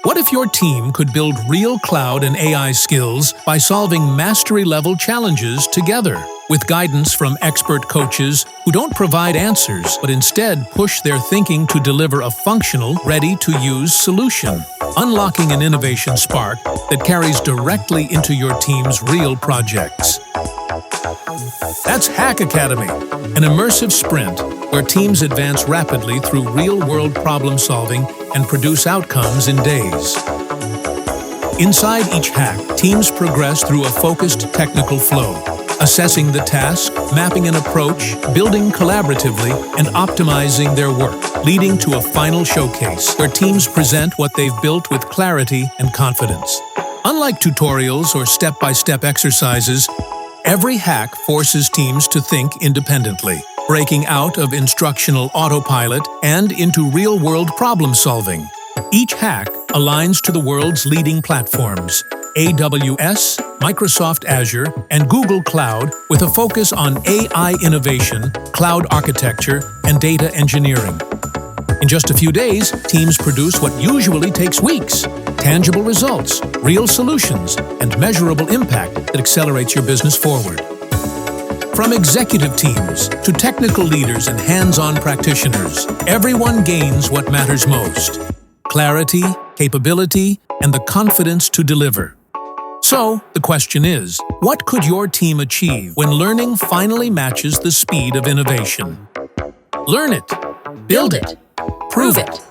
What if your team could build real cloud and AI skills by solving mastery-level challenges together? With guidance from expert coaches who don't provide answers, but instead push their thinking to deliver a functional, ready-to-use solution. Unlocking an innovation spark that carries directly into your team's real projects. That's Hack Academy, an immersive sprint where teams advance rapidly through real-world problem-solving and produce outcomes in days. Inside each hack, teams progress through a focused technical flow, assessing the task, mapping an approach, building collaboratively, and optimizing their work, leading to a final showcase where teams present what they've built with clarity and confidence. Unlike tutorials or step-by-step exercises, every hack forces teams to think independently, breaking out of instructional autopilot and into real-world problem-solving. Each hack aligns to the world's leading platforms, AWS, Microsoft Azure, and Google Cloud, with a focus on AI innovation, cloud architecture, and data engineering. In just a few days, teams produce what usually takes weeks: tangible results, real solutions, and measurable impact that accelerates your business forward. From executive teams to technical leaders and hands-on practitioners, everyone gains what matters most: clarity, capability, and the confidence to deliver. So, the question is, what could your team achieve when learning finally matches the speed of innovation? Learn it, build it, prove it.